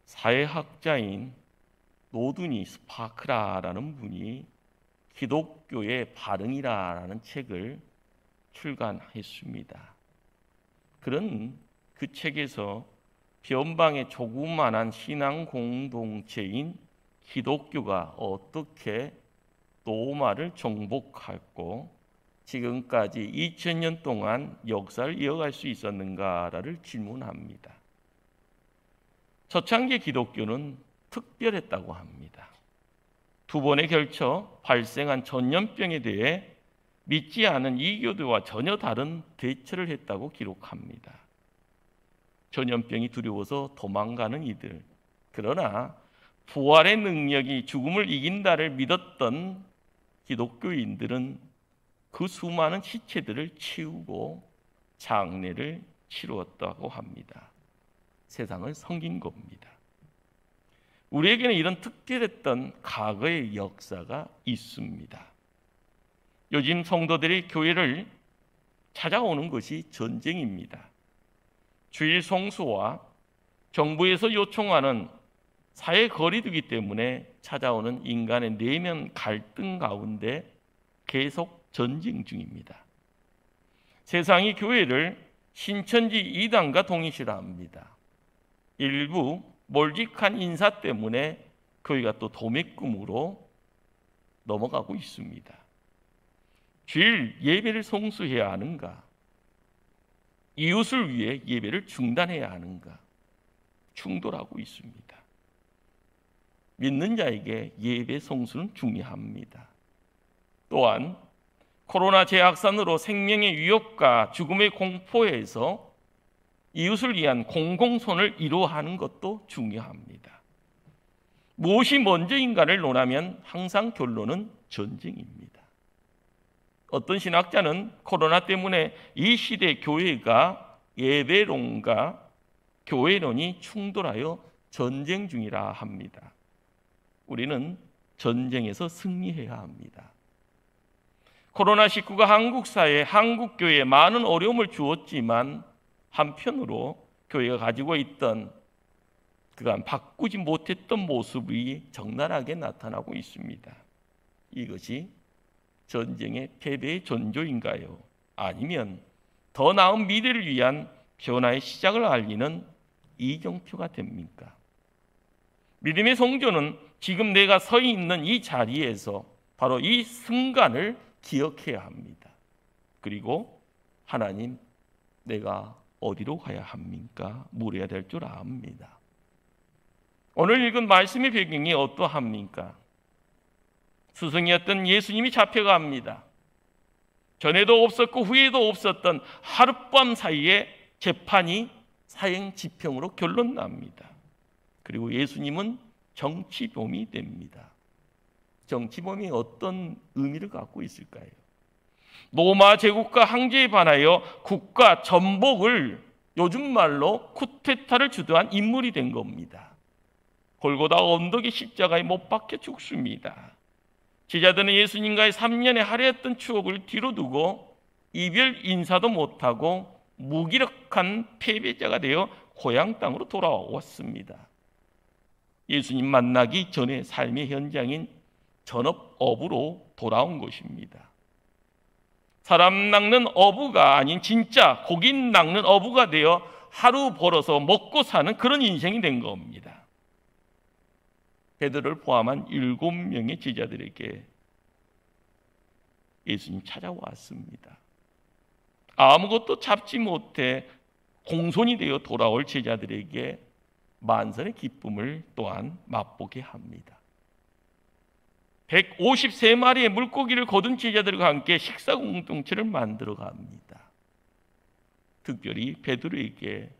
사회학자인 노두니 스파크라라는 분이 기독교의 발흥이라는 책을 출간했습니다. 그런 그 책에서 변방의 조그만한 신앙 공동체인 기독교가 어떻게 로마를 정복했고 지금까지 2000년 동안 역사를 이어갈 수 있었는가를 질문합니다. 초창기 기독교는 특별했다고 합니다. 두 번에 걸쳐 발생한 전염병에 대해 믿지 않은 이교도와 전혀 다른 대처를 했다고 기록합니다. 전염병이 두려워서 도망가는 이들, 그러나 부활의 능력이 죽음을 이긴다를 믿었던 기독교인들은 그 수많은 시체들을 치우고 장례를 치루었다고 합니다. 세상을 섬긴 겁니다. 우리에게는 이런 특별했던 과거의 역사가 있습니다. 요즘 성도들이 교회를 찾아오는 것이 전쟁입니다. 주일 성수와 정부에서 요청하는 사회 거리두기 때문에 찾아오는 인간의 내면 갈등 가운데 계속 전쟁 중입니다. 세상이 교회를 신천지 이단과 동일시합니다. 일부 몰직한 인사 때문에 교회가 또 도매금으로 넘어가고 있습니다. 주일 예배를 성수해야 하는가? 이웃을 위해 예배를 중단해야 하는가? 충돌하고 있습니다. 믿는 자에게 예배 성수는 중요합니다. 또한 코로나 재확산으로 생명의 위협과 죽음의 공포에서 이웃을 위한 공공선을 이루어하는 것도 중요합니다. 무엇이 먼저인가를 논하면 항상 결론은 전쟁입니다. 어떤 신학자는 코로나 때문에 이 시대 교회가 예배론과 교회론이 충돌하여 전쟁 중이라 합니다. 우리는 전쟁에서 승리해야 합니다. 코로나19가 한국 사회에 한국 교회에 많은 어려움을 주었지만 한편으로 교회가 가지고 있던 그간 바꾸지 못했던 모습이 적나라하게 나타나고 있습니다. 이것이 전쟁의 패배의 전조인가요? 아니면 더 나은 미래를 위한 변화의 시작을 알리는 이정표가 됩니까? 믿음의 성도는 지금 내가 서 있는 이 자리에서 바로 이 순간을 기억해야 합니다. 그리고 하나님, 내가 어디로 가야 합니까? 물어야 될 줄 압니다. 오늘 읽은 말씀의 배경이 어떠합니까? 스승이었던 예수님이 잡혀갑니다. 전에도 없었고 후에도 없었던 하룻밤 사이에 재판이 사형 집행으로 결론납니다. 그리고 예수님은 정치범이 됩니다. 정치범이 어떤 의미를 갖고 있을까요? 로마 제국과 황제에 반하여 국가 전복을 요즘 말로 쿠데타를 주도한 인물이 된 겁니다. 골고다 언덕의 십자가에 못 박혀 죽습니다. 제자들은 예수님과의 3년의 화려했던 추억을 뒤로 두고 이별 인사도 못하고 무기력한 패배자가 되어 고향 땅으로 돌아왔습니다. 예수님 만나기 전에 삶의 현장인 전업어부로 돌아온 것입니다. 사람 낚는 어부가 아닌 진짜 고기 낚는 어부가 되어 하루 벌어서 먹고 사는 그런 인생이 된 겁니다. 베드로를 포함한 7명의 제자들에게 예수님 찾아왔습니다. 아무것도 잡지 못해 공손이 되어 돌아올 제자들에게 만선의 기쁨을 또한 맛보게 합니다. 153마리의 물고기를 거둔 제자들과 함께 식사 공동체를 만들어 갑니다. 특별히 베드로에게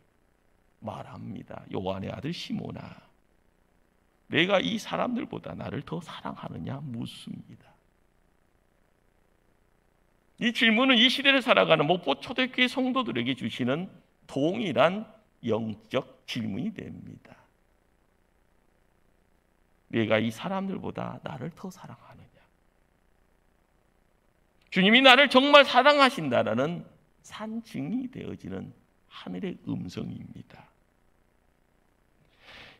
말합니다. 요한의 아들 시몬아, 내가 이 사람들보다 나를 더 사랑하느냐 묻습니다. 이 질문은 이 시대를 살아가는 목포 초대교회 성도들에게 주시는 동일한 영적 질문이 됩니다. 내가 이 사람들보다 나를 더 사랑하느냐? 주님이 나를 정말 사랑하신다라는 산증이 되어지는 하늘의 음성입니다.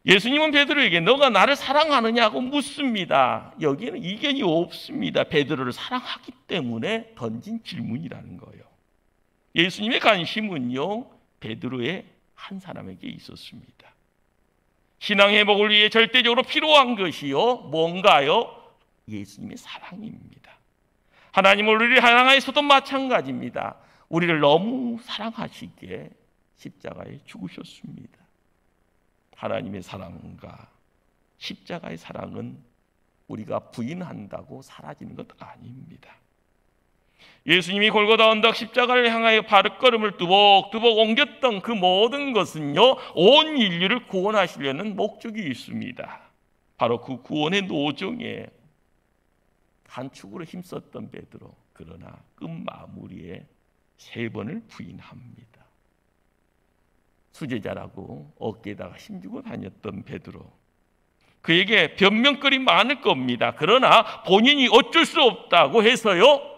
예수님은 베드로에게 너가 나를 사랑하느냐고 묻습니다. 여기에는 이견이 없습니다. 베드로를 사랑하기 때문에 던진 질문이라는 거예요. 예수님의 관심은요, 베드로의 한 사람에게 있었습니다. 신앙 회복을 위해 절대적으로 필요한 것이요, 뭔가요? 예수님의 사랑입니다. 하나님은 우리를 사랑하여서도 마찬가지입니다. 우리를 너무 사랑하시기에 십자가에 죽으셨습니다. 하나님의 사랑과 십자가의 사랑은 우리가 부인한다고 사라지는 것 아닙니다. 예수님이 골고다 언덕 십자가를 향하여 발걸음을 뚜벅뚜벅 옮겼던 그 모든 것은요, 온 인류를 구원하시려는 목적이 있습니다. 바로 그 구원의 노정에 한 축으로 힘썼던 베드로, 그러나 끝마무리에 3번을 부인합니다. 수제자라고 어깨에다가 힘주고 다녔던 베드로, 그에게 변명거리 많을 겁니다. 그러나 본인이 어쩔 수 없다고 해서요,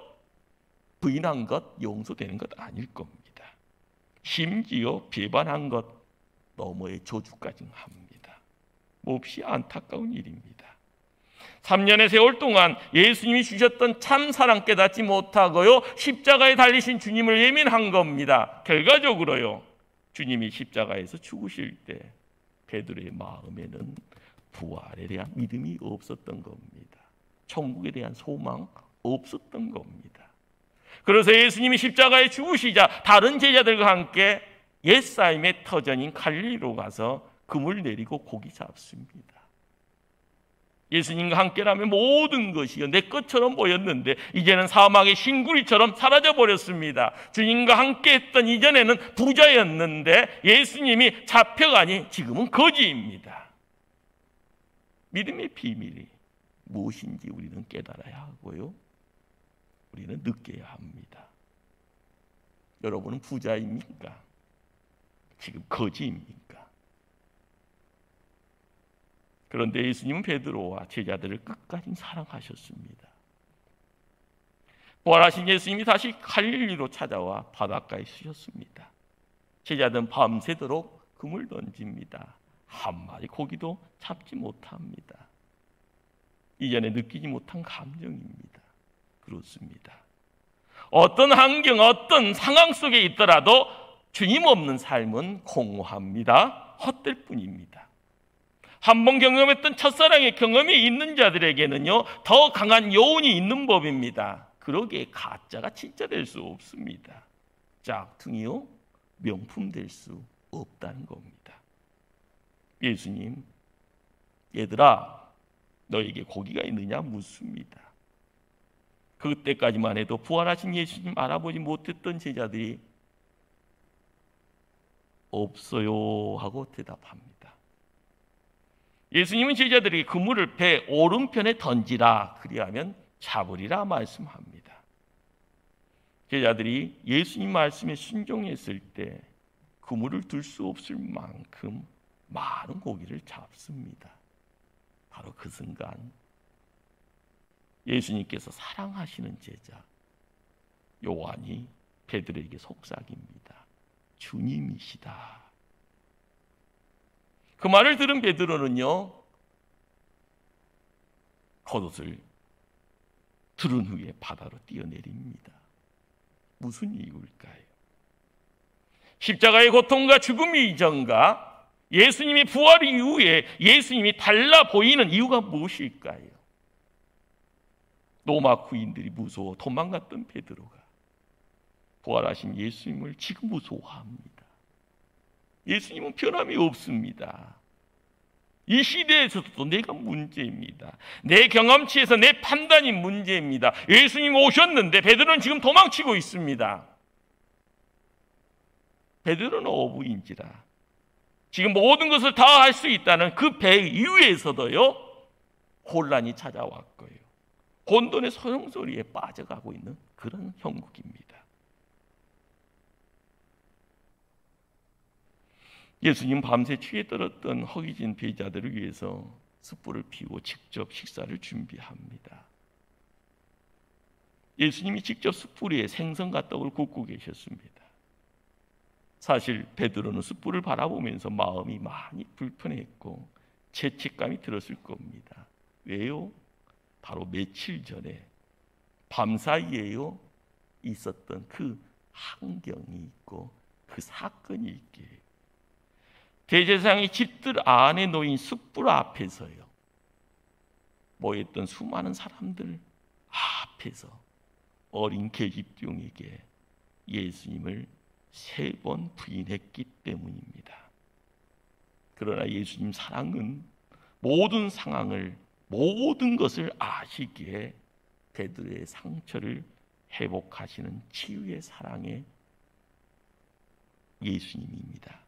부인한 것 용서되는 것 아닐 겁니다. 심지어 배반한 것 너머의 저주까지 합니다. 몹시 안타까운 일입니다. 3년의 세월 동안 예수님이 주셨던 참 사랑 깨닫지 못하고요, 십자가에 달리신 주님을 예민한 겁니다. 결과적으로요, 주님이 십자가에서 죽으실 때 베드로의 마음에는 부활에 대한 믿음이 없었던 겁니다. 천국에 대한 소망 없었던 겁니다. 그래서 예수님이 십자가에 죽으시자 다른 제자들과 함께 옛사임의 터전인 갈릴리로 가서 금을 내리고 고기 잡습니다. 예수님과 함께라면 모든 것이요, 내 것처럼 보였는데 이제는 사막의 신구리처럼 사라져버렸습니다. 주님과 함께했던 이전에는 부자였는데 예수님이 잡혀가니 지금은 거지입니다. 믿음의 비밀이 무엇인지 우리는 깨달아야 하고요, 우리는 느껴야 합니다. 여러분은 부자입니까? 지금 거지입니까? 그런데 예수님은 베드로와 제자들을 끝까지 사랑하셨습니다. 부활하신 예수님이 다시 갈릴리로 찾아와 바닷가에 쓰셨습니다. 제자들은 밤새도록 금을 던집니다. 한 마리 고기도 잡지 못합니다. 이전에 느끼지 못한 감정입니다. 그렇습니다. 어떤 환경, 어떤 상황 속에 있더라도 주님 없는 삶은 공허합니다. 헛될 뿐입니다. 한번 경험했던 첫사랑의 경험이 있는 자들에게는요, 더 강한 여운이 있는 법입니다. 그러기에 가짜가 진짜 될 수 없습니다. 짝퉁이요, 명품 될 수 없다는 겁니다. 예수님, 얘들아, 너에게 고기가 있느냐 묻습니다. 그때까지만 해도 부활하신 예수님 알아보지 못했던 제자들이 없어요 하고 대답합니다. 예수님은 제자들에게 그물을 배 오른편에 던지라, 그리하면 잡으리라 말씀합니다. 제자들이 예수님 말씀에 순종했을 때 그물을 들 수 없을 만큼 많은 고기를 잡습니다. 바로 그 순간 예수님께서 사랑하시는 제자 요한이 베드로에게 속삭입니다. 주님이시다. 그 말을 들은 베드로는요, 겉옷을 들은 후에 바다로 뛰어내립니다. 무슨 이유일까요? 십자가의 고통과 죽음의 이전과 예수님의 부활 이후에 예수님이 달라 보이는 이유가 무엇일까요? 로마 구인들이 무서워 도망갔던 베드로가 부활하신 예수님을 지금 무서워합니다. 예수님은 변함이 없습니다. 이 시대에서도 내가 문제입니다. 내 경험치에서 내 판단이 문제입니다. 예수님 오셨는데 베드로는 지금 도망치고 있습니다. 베드로는 어부인지라 지금 모든 것을 다 할 수 있다는 그 배 이후에서도요, 혼란이 찾아왔고요, 혼돈의 소용돌이에 빠져가고 있는 그런 형국입니다. 예수님 밤새 취해 들었던 허기진 배자들을 위해서 숯불을 피우고 직접 식사를 준비합니다. 예수님이 직접 숯불 위에 생선과 떡을 굽고 계셨습니다. 사실 베드로는 숯불을 바라보면서 마음이 많이 불편했고 죄책감이 들었을 겁니다. 왜요? 바로 며칠 전에 밤사이에요 있었던 그 환경이 있고 그 사건이 있기에 대제사장의 집들 안에 놓인 숯불 앞에서요 모였던 수많은 사람들 앞에서 어린 계집종에게 예수님을 3번 부인했기 때문입니다. 그러나 예수님 사랑은 모든 상황을 모든 것을 아시기에 베드로의 상처를 회복하시는 치유의 사랑의 예수님입니다.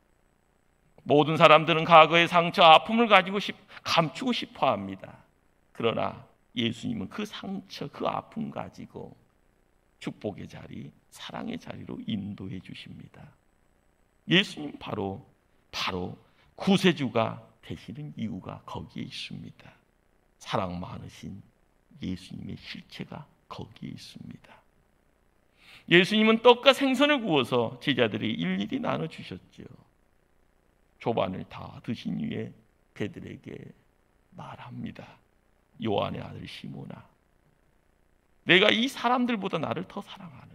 모든 사람들은 과거의 상처, 아픔을 가지고 감추고 싶어 합니다. 그러나 예수님은 그 상처, 그 아픔 가지고 축복의 자리, 사랑의 자리로 인도해 주십니다. 예수님 바로 구세주가 되시는 이유가 거기에 있습니다. 사랑 많으신 예수님의 실체가 거기에 있습니다. 예수님은 떡과 생선을 구워서 제자들이 일일이 나눠주셨죠. 조반을 다 드신 후에 베드로에게 말합니다. 요한의 아들 시몬아, 내가 이 사람들보다 나를 더 사랑하느냐?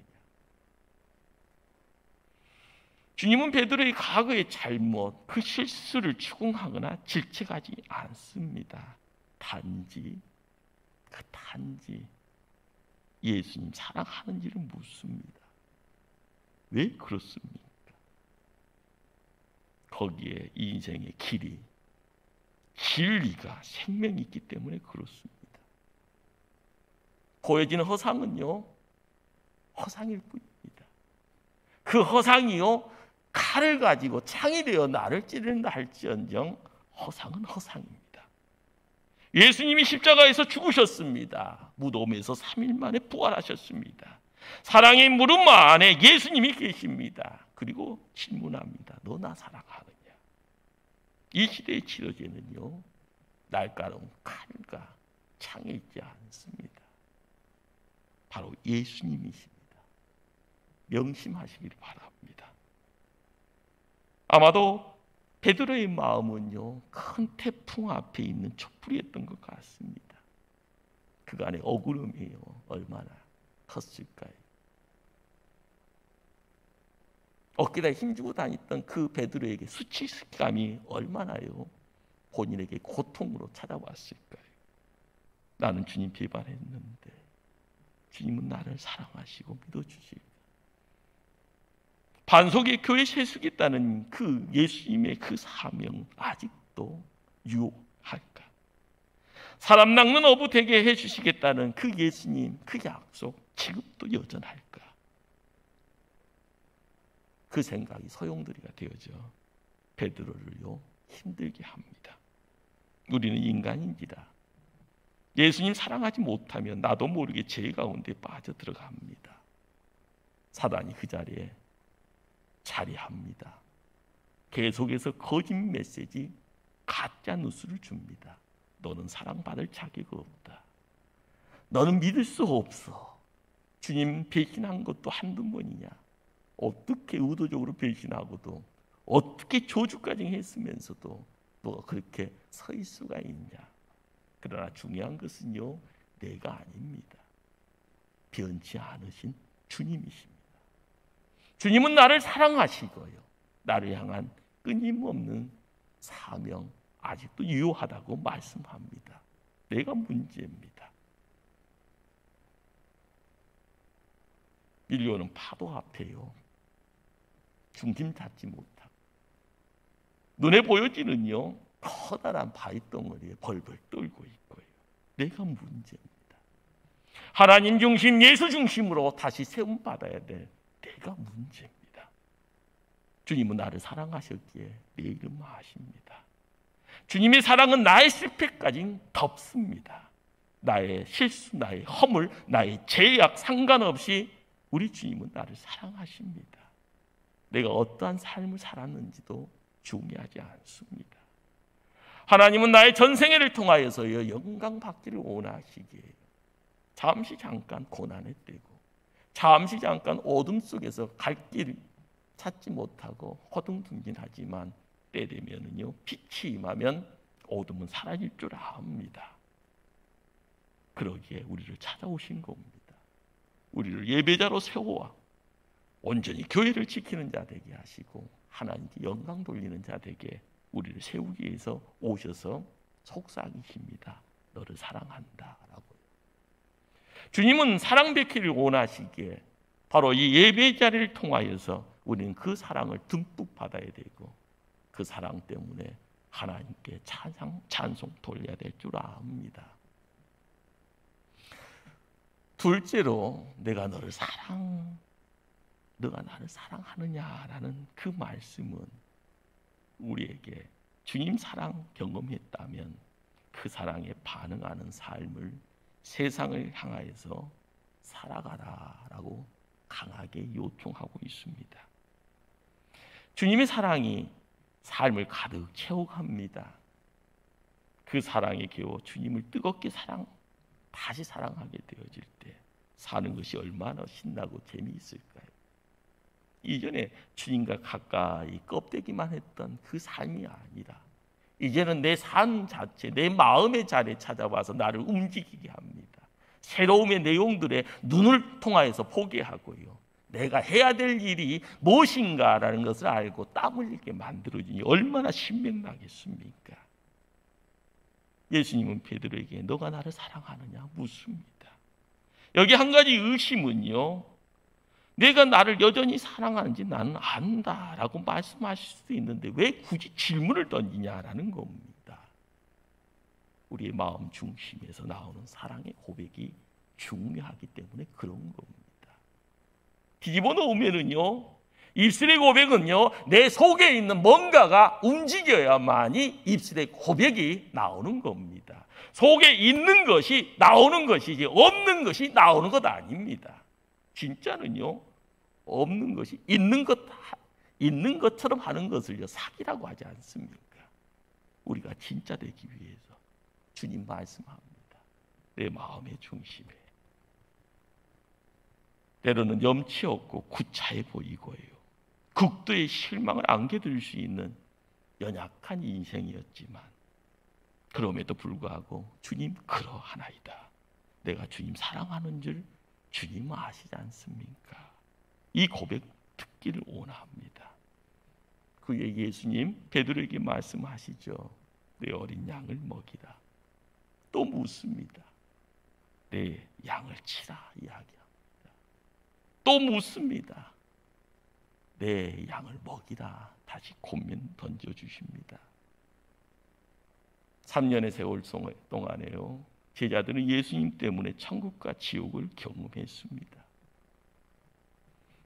주님은 베드로의 과거의 잘못, 그 실수를 추궁하거나 질책하지 않습니다. 단지 예수님 사랑하는지를 묻습니다. 왜 그렇습니까? 거기에 인생의 길이, 진리가, 생명이 있기 때문에 그렇습니다. 보여지는 허상은요, 허상일 뿐입니다. 그 허상이요, 칼을 가지고 창이 되어 나를 찌른다 할지언정 허상은 허상입니다. 예수님이 십자가에서 죽으셨습니다. 무덤에서 3일 만에 부활하셨습니다. 사랑의 무릎 안에 예수님이 계십니다. 그리고 질문합니다. 너 나 사랑하느냐? 이 시대의 치료제는요, 날카로운 칼과 창에 있지 않습니다. 바로 예수님이십니다. 명심하시길 바랍니다. 아마도 베드로의 마음은요, 큰 태풍 앞에 있는 촛불이었던 것 같습니다. 그간의 억울함이요, 얼마나 컸을까요? 어깨에 힘주고 다녔던 그 베드로에게 수치감이 얼마나요, 본인에게 고통으로 찾아왔을까요? 나는 주님 비판했는데 주님은 나를 사랑하시고 믿어주시고, 반석의 교회 세수겠다는 그 예수님의 그 사명 아직도 유효할까? 사람 낚는 어부 되게 해주시겠다는 그 예수님 그 약속 지금도 여전할까? 그 생각이 소용돌이가 되어져 베드로를요 힘들게 합니다. 우리는 인간인지라 예수님 사랑하지 못하면 나도 모르게 죄 가운데 빠져들어갑니다. 사단이 그 자리에 자리합니다. 계속해서 거짓 메시지, 가짜 뉴스를 줍니다. 너는 사랑받을 자격 없다. 너는 믿을 수 없어. 주님 배신한 것도 한두 번이냐? 어떻게 의도적으로 배신하고도, 어떻게 저주까지 했으면서도 너가 그렇게 설 수가 있냐? 그러나 중요한 것은요, 내가 아닙니다. 변치 않으신 주님이십니다. 주님은 나를 사랑하시고요, 나를 향한 끊임없는 사명 아직도 유효하다고 말씀합니다. 내가 문제입니다. 인류는 파도 앞에요 중심 잡지 못하고, 눈에 보여지는요 커다란 바위 덩어리에 벌벌 떨고 있고요. 내가 문제입니다. 하나님 중심, 예수 중심으로 다시 세움받아야 될 내가 문제입니다. 주님은 나를 사랑하셨기에 내 이름 아십니다. 주님의 사랑은 나의 실패까지 덮습니다. 나의 실수, 나의 허물, 나의 죄악 상관없이 우리 주님은 나를 사랑하십니다. 내가 어떠한 삶을 살았는지도 중요하지 않습니다. 하나님은 나의 전생애를 통하여서 영광 받기를 원하시기에 잠시 잠깐 고난에 떼고, 잠시 잠깐 어둠 속에서 갈 길 찾지 못하고 허둥둥진하지만 때 되면은요 빛이 임하면 어둠은 사라질 줄 압니다. 그러기에 우리를 찾아오신 겁니다. 우리를 예배자로 세워와 온전히 교회를 지키는 자 되게 하시고 하나님께 영광 돌리는 자 되게 우리를 세우기 위해서 오셔서 속삭이십니다. 너를 사랑한다 라고요. 주님은 사랑 베키를 원하시기에 바로 이 예배 자리를 통하여서 우리는 그 사랑을 듬뿍 받아야 되고 그 사랑 때문에 하나님께 찬송 돌려야 될 줄 압니다. 둘째로 너가 나를 사랑하느냐라는 그 말씀은 우리에게 주님 사랑 경험했다면 그 사랑에 반응하는 삶을 세상을 향하여서 살아가라라고 강하게 요청하고 있습니다. 주님의 사랑이 삶을 가득 채워갑니다. 그 사랑에 겨워 주님을 뜨겁게 다시 사랑하게 되어질 때 사는 것이 얼마나 신나고 재미있을까요? 이전에 주님과 가까이 껍데기만 했던 그 삶이 아니라 이제는 내 삶 자체, 내 마음의 자리에 찾아와서 나를 움직이게 합니다. 새로움의 내용들에 눈을 통하여서 보게 하고요. 내가 해야 될 일이 무엇인가라는 것을 알고 땀 흘리게 만들어주니 얼마나 신명나겠습니까? 예수님은 베드로에게 너가 나를 사랑하느냐 묻습니다. 여기 한 가지 의심은요. 내가 나를 여전히 사랑하는지 나는 안다라고 말씀하실 수도 있는데 왜 굳이 질문을 던지냐라는 겁니다. 우리의 마음 중심에서 나오는 사랑의 고백이 중요하기 때문에 그런 겁니다. 뒤집어 놓으면은요, 입술의 고백은요, 내 속에 있는 뭔가가 움직여야만이 입술의 고백이 나오는 겁니다. 속에 있는 것이 나오는 것이지 없는 것이 나오는 것 아닙니다. 진짜는요, 없는 것이 있는 것처럼 하는 것을요 사기라고 하지 않습니까? 우리가 진짜 되기 위해서 주님 말씀합니다. 내 마음의 중심에 때로는 염치 없고 구차해 보이고요. 극도의 실망을 안겨드릴 수 있는 연약한 인생이었지만 그럼에도 불구하고 주님 그러하나이다. 내가 주님 사랑하는 줄 주님 아시지 않습니까? 이 고백 듣기를 원합니다. 그의 예수님 베드로에게 말씀하시죠. 내 어린 양을 먹이라. 또 묻습니다. 내 양을 치라 이야기합니다. 또 묻습니다. 내 양을 먹이라. 다시 고민 던져주십니다. 3년의 세월 동안에요. 제자들은 예수님 때문에 천국과 지옥을 경험했습니다.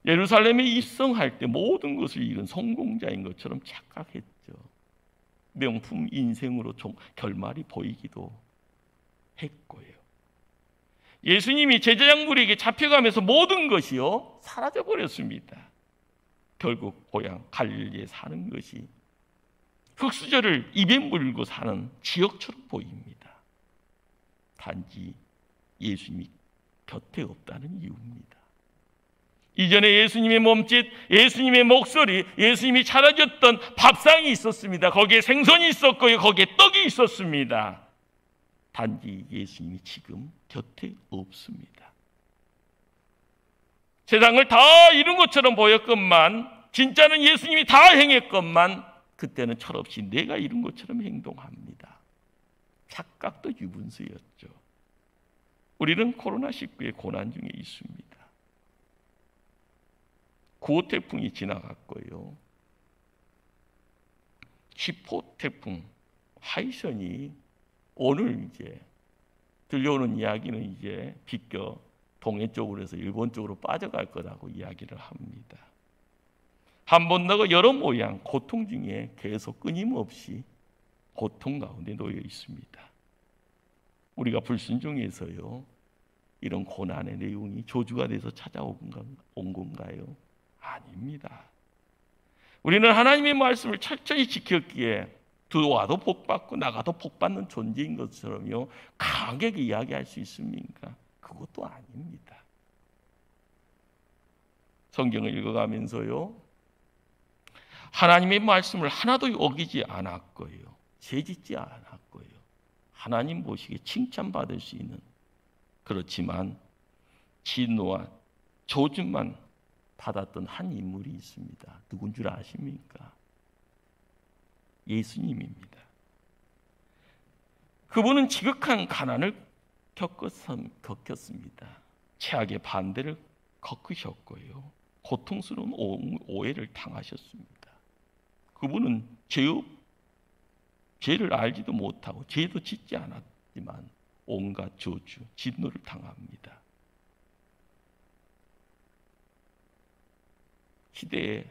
예루살렘에 입성할 때 모든 것을 잃은 성공자인 것처럼 착각했죠. 명품 인생으로 결말이 보이기도 했고요. 예수님이 제자장들에게 잡혀가면서 모든 것이요 사라져버렸습니다. 결국 고향 갈릴리에 사는 것이 흙수저를 입에 물고 사는 지역처럼 보입니다. 단지 예수님이 곁에 없다는 이유입니다. 이전에 예수님의 몸짓, 예수님의 목소리, 예수님이 차려줬던 밥상이 있었습니다. 거기에 생선이 있었고요. 거기에 떡이 있었습니다. 단지 예수님이 지금 곁에 없습니다. 세상을 다 이룬 것처럼 보였건만 진짜는 예수님이 다 행했건만 그때는 철없이 내가 이룬 것처럼 행동합니다. 착각도 유분수였죠. 우리는 코로나19의 고난 중에 있습니다. 9호 태풍이 지나갔고요. 10호 태풍 하이선이 오늘 이제 들려오는 이야기는 이제 비껴 동해 쪽으로 해서 일본 쪽으로 빠져갈 거라고 이야기를 합니다. 한 번 나고 여러 모양 고통 중에 계속 끊임없이 고통 가운데 놓여 있습니다. 우리가 불순종해서요 이런 고난의 내용이 조주가 돼서 찾아온 건가요? 아닙니다. 우리는 하나님의 말씀을 철저히 지켰기에 들어와도 복받고 나가도 복받는 존재인 것처럼요 강하게 이야기할 수 있습니까? 그것도 아닙니다. 성경을 읽어가면서요 하나님의 말씀을 하나도 어기지 않았고요. 죄짓지 않았고요. 하나님 보시기에 칭찬받을 수 있는, 그렇지만 진노와 조준만 받았던 한 인물이 있습니다. 누군 줄 아십니까? 예수님입니다. 그분은 지극한 가난을 겪었습니다. 최악의 반대를 겪으셨고요. 고통스러운 오해를 당하셨습니다. 그분은 죄를 알지도 못하고 죄도 짓지 않았지만 온갖 저주, 진노를 당합니다. 시대의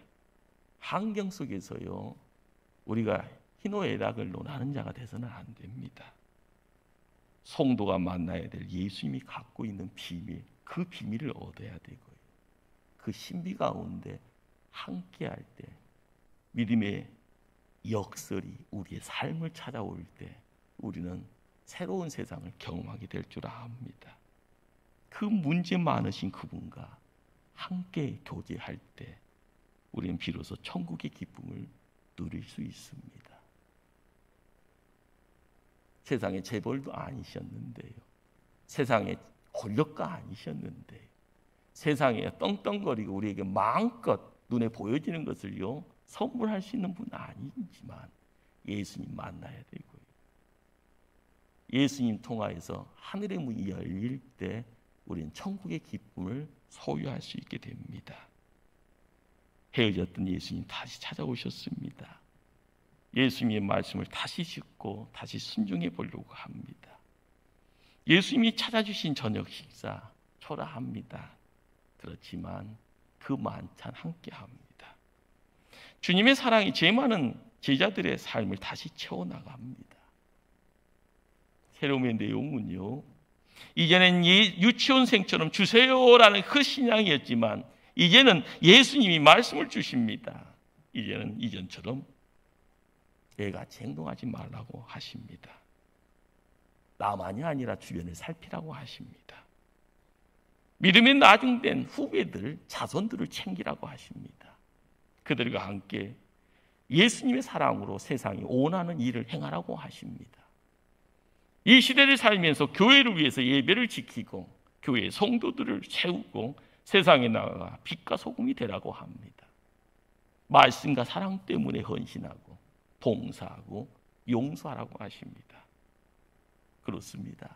환경 속에서요, 우리가 희노애락을 논하는 자가 돼서는 안 됩니다. 성도가 만나야 될 예수님이 갖고 있는 비밀, 그 비밀을 얻어야 되고요. 그 신비 가운데 함께할 때 믿음의 역설이 우리의 삶을 찾아올 때 우리는 새로운 세상을 경험하게 될 줄 압니다. 그 문제 많으신 그분과 함께 교제할 때 우리는 비로소 천국의 기쁨을 누릴 수 있습니다. 세상의 재벌도 아니셨는데요. 세상의 권력가 아니셨는데요. 세상에 떵떵거리고 우리에게 마음껏 눈에 보여지는 것을요 선물할 수 있는 분은 아니지만 예수님 만나야 되고요. 예수님 통하여서 하늘의 문이 열릴 때 우리는 천국의 기쁨을 소유할 수 있게 됩니다. 헤어졌던 예수님 다시 찾아오셨습니다. 예수님의 말씀을 다시 듣고 다시 순종해 보려고 합니다. 예수님이 찾아주신 저녁 식사 초라합니다. 그렇지만 그 만찬 함께합니다. 주님의 사랑이 죄 많은 제자들의 삶을 다시 채워나갑니다. 새로움의 내용은요, 이제는 유치원생처럼 주세요라는 그 신앙이었지만 이제는 예수님이 말씀을 주십니다. 이제는 이전처럼 애같이 행동하지 말라고 하십니다. 나만이 아니라 주변을 살피라고 하십니다. 믿음이 나중된 후배들, 자손들을 챙기라고 하십니다. 그들과 함께 예수님의 사랑으로 세상이 원하는 일을 행하라고 하십니다. 이 시대를 살면서 교회를 위해서 예배를 지키고 교회의 성도들을 세우고 세상에 나가 빛과 소금이 되라고 합니다. 말씀과 사랑 때문에 헌신하고 봉사하고 용서하라고 하십니다. 그렇습니다.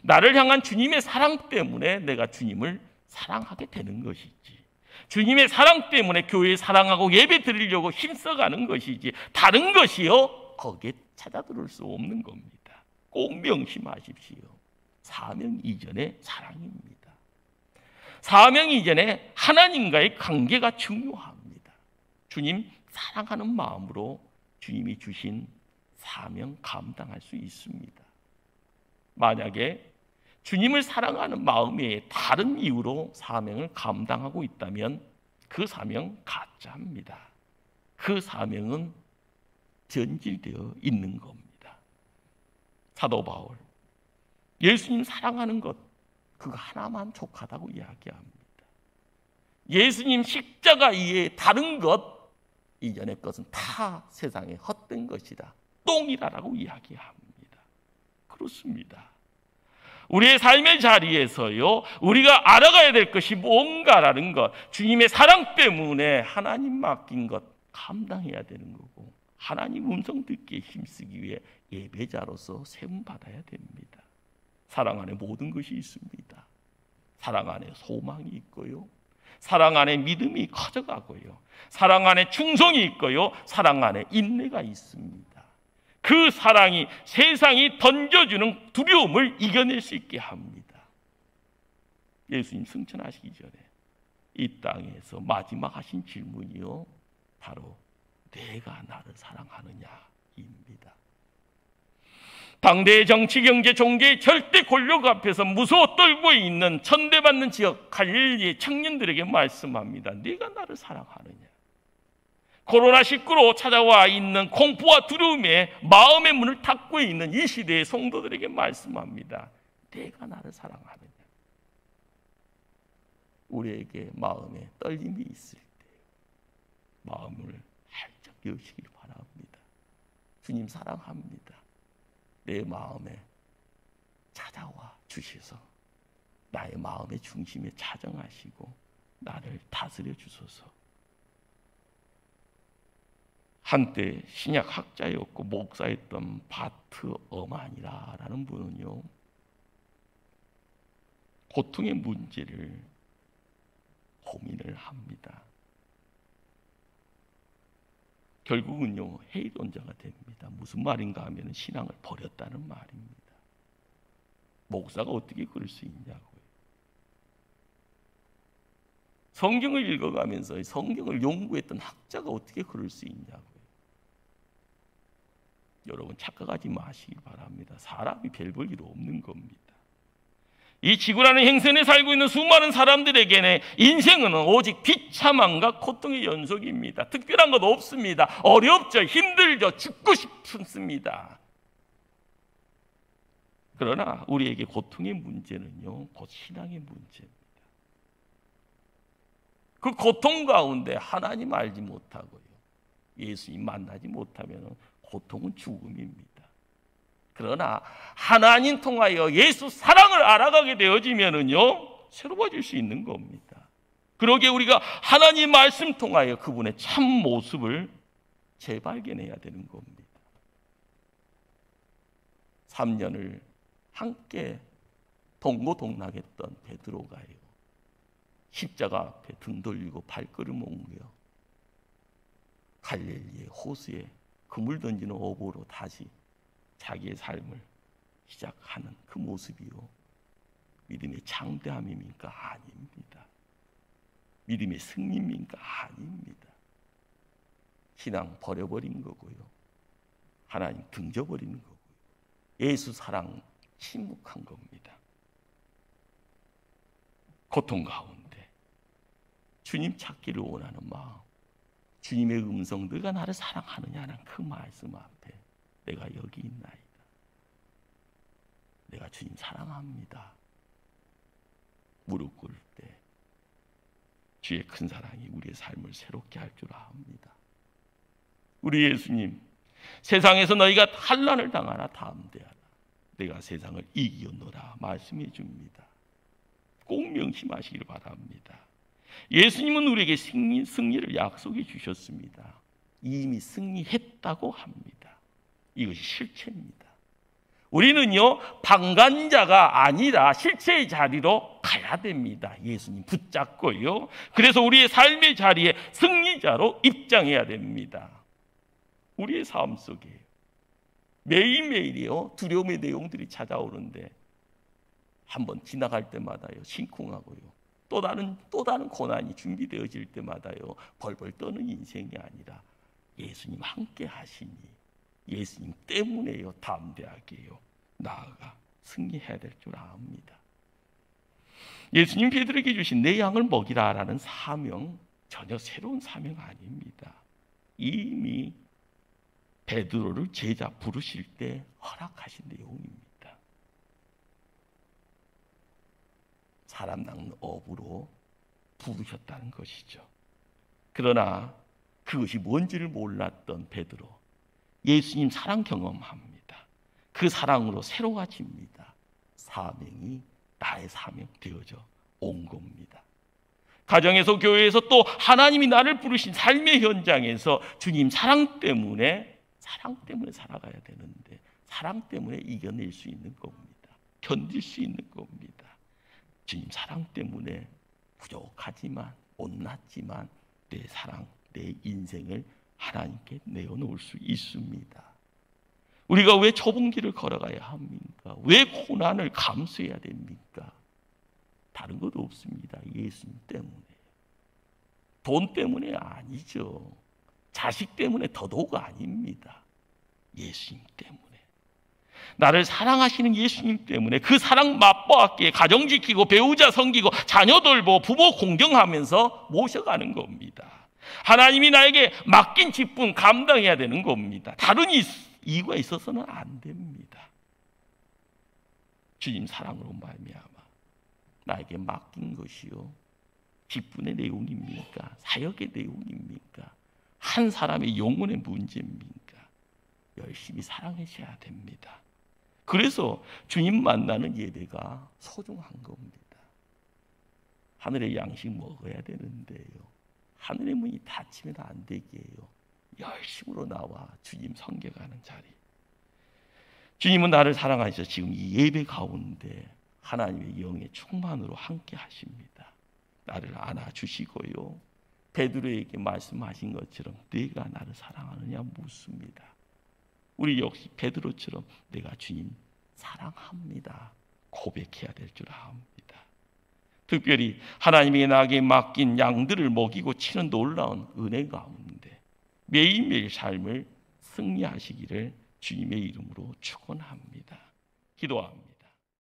나를 향한 주님의 사랑 때문에 내가 주님을 사랑하게 되는 것이지, 주님의 사랑 때문에 교회에 사랑하고 예배 드리려고 힘써가는 것이지 다른 것이요 거기에 찾아들을 수 없는 겁니다. 꼭 명심하십시오. 사명 이전의 사랑입니다. 사명 이전에 하나님과의 관계가 중요합니다. 주님 사랑하는 마음으로 주님이 주신 사명 감당할 수 있습니다. 만약에 주님을 사랑하는 마음에 다른 이유로 사명을 감당하고 있다면 그 사명 가짜입니다. 그 사명은 전질되어 있는 겁니다. 사도 바울, 예수님 사랑하는 것 그거 하나만 족하다고 이야기합니다. 예수님 십자가 이외에 다른 것 이전의 것은 다 세상에 헛된 것이다, 똥이라고 이야기합니다. 그렇습니다. 우리의 삶의 자리에서요 우리가 알아가야 될 것이 뭔가라는 것, 주님의 사랑 때문에 하나님 맡긴 것 감당해야 되는 거고 하나님 음성 듣기에 힘쓰기 위해 예배자로서 세움받아야 됩니다. 사랑 안에 모든 것이 있습니다. 사랑 안에 소망이 있고요, 사랑 안에 믿음이 커져가고요, 사랑 안에 충성이 있고요, 사랑 안에 인내가 있습니다. 그 사랑이 세상이 던져주는 두려움을 이겨낼 수 있게 합니다. 예수님 승천하시기 전에 이 땅에서 마지막 하신 질문이요 바로 내가 나를 사랑하느냐입니다. 당대의 정치, 경제, 종교의 절대 권력 앞에서 무서워 떨고 있는 천대받는 지역 갈릴리의 청년들에게 말씀합니다. 네가 나를 사랑하느냐. 코로나19로 찾아와 있는 공포와 두려움에 마음의 문을 닫고 있는 이 시대의 성도들에게 말씀합니다. 내가 나를 사랑하느냐. 우리에게 마음에 떨림이 있을 때 마음을 여시길 바랍니다. 주님 사랑합니다. 내 마음에 찾아와 주셔서 나의 마음의 중심에 차정하시고 나를 다스려 주소서. 한때 신약 학자였고 목사였던 바트 어만이라는 분은요, 고통의 문제를 고민을 합니다. 결국은요, 해이론자가 됩니다. 무슨 말인가 하면 신앙을 버렸다는 말입니다. 목사가 어떻게 그럴 수 있냐고요. 성경을 읽어가면서 성경을 연구했던 학자가 어떻게 그럴 수 있냐고요. 여러분 착각하지 마시기 바랍니다. 사람이 별 볼 일 없는 겁니다. 이 지구라는 행성에 살고 있는 수많은 사람들에게는 인생은 오직 비참함과 고통의 연속입니다. 특별한 것 없습니다. 어렵죠. 힘들죠. 죽고 싶습니다. 그러나 우리에게 고통의 문제는요, 곧 신앙의 문제입니다. 그 고통 가운데 하나님 알지 못하고요, 예수님 만나지 못하면 고통은 죽음입니다. 그러나 하나님 통하여 예수 사랑을 알아가게 되어지면은요, 새로워질 수 있는 겁니다. 그러기에 우리가 하나님 말씀 통하여 그분의 참 모습을 재발견해야 되는 겁니다. 3년을 함께 동고동락했던 베드로가요, 십자가 앞에 등 돌리고 발걸음 옮겨 갈릴리의 호수에 그물 던지는 어부로 다시 자기의 삶을 시작하는 그 모습이요, 믿음의 장대함입니까? 아닙니다. 믿음의 승리입니까? 아닙니다. 신앙 버려버린 거고요, 하나님 등져버리는 거고요, 예수 사랑 침묵한 겁니다. 고통 가운데 주님 찾기를 원하는 마음, 주님의 음성, 너가 나를 사랑하느냐는 그 말씀 앞에 내가 여기 있나이다. 내가 주님 사랑합니다. 무릎 꿇을 때 주의 큰 사랑이 우리의 삶을 새롭게 할 줄 압니다. 우리 예수님, 세상에서 너희가 환난을 당하나 담대하라. 내가 세상을 이겼노라 말씀해 줍니다. 꼭 명심하시길 바랍니다. 예수님은 우리에게 승리를 약속해 주셨습니다. 이미 승리했다고 합니다. 이것이 실체입니다. 우리는요, 방관자가 아니라 실체의 자리로 가야 됩니다. 예수님 붙잡고요. 그래서 우리의 삶의 자리에 승리자로 입장해야 됩니다. 우리의 삶 속에 매일매일이요, 두려움의 내용들이 찾아오는데 한번 지나갈 때마다요, 심쿵하고요, 또 다른 고난이 준비되어질 때마다요, 벌벌 떠는 인생이 아니라 예수님 함께 하시니, 예수님 때문에요, 담대하게요, 나아가 승리해야 될 줄 압니다. 예수님 베드로에게 주신 내 양을 먹이라라는 사명, 전혀 새로운 사명 아닙니다. 이미 베드로를 제자 부르실 때 허락하신 내용입니다. 사람 낚는 어부로 부르셨다는 것이죠. 그러나 그것이 뭔지를 몰랐던 베드로, 예수님 사랑 경험합니다. 그 사랑으로 새로워집니다. 사명이 나의 사명 되어져 온 겁니다. 가정에서, 교회에서, 또 하나님이 나를 부르신 삶의 현장에서 주님 사랑 때문에 살아가야 되는데, 사랑 때문에 이겨낼 수 있는 겁니다. 견딜 수 있는 겁니다. 주님 사랑 때문에 부족하지만, 못났지만 내 사랑, 내 인생을 하나님께 내어놓을 수 있습니다. 우리가 왜 좁은 길을 걸어가야 합니까? 왜 고난을 감수해야 됩니까? 다른 것도 없습니다. 예수님 때문에. 돈 때문에 아니죠. 자식 때문에 더더욱 아닙니다. 예수님 때문에. 나를 사랑하시는 예수님 때문에, 그 사랑 맛보았기에 가정 지키고 배우자 섬기고 자녀 돌보 부모 공경하면서 모셔가는 겁니다. 하나님이 나에게 맡긴 직분 감당해야 되는 겁니다. 다른 이유가 있어서는 안 됩니다. 주님 사랑으로 말미암아 나에게 맡긴 것이요, 직분의 내용입니까? 사역의 내용입니까? 한 사람의 영혼의 문제입니까? 열심히 사랑하셔야 됩니다. 그래서 주님 만나는 예배가 소중한 겁니다. 하늘의 양식 먹어야 되는데요. 하늘의 문이 닫히면 안 되게요. 열심으로 나와 주님 섬겨가는 자리. 주님은 나를 사랑하셔서 지금 이 예배 가운데 하나님의 영의 충만으로 함께 하십니다. 나를 안아주시고요. 베드로에게 말씀하신 것처럼 네가 나를 사랑하느냐 묻습니다. 우리 역시 베드로처럼 내가 주님 사랑합니다. 고백해야 될 줄 압니다. 특별히 하나님이 나에게 맡긴 양들을 먹이고 치는 놀라운 은혜 가운데 매일매일 삶을 승리하시기를 주님의 이름으로 축원합니다. 기도합니다.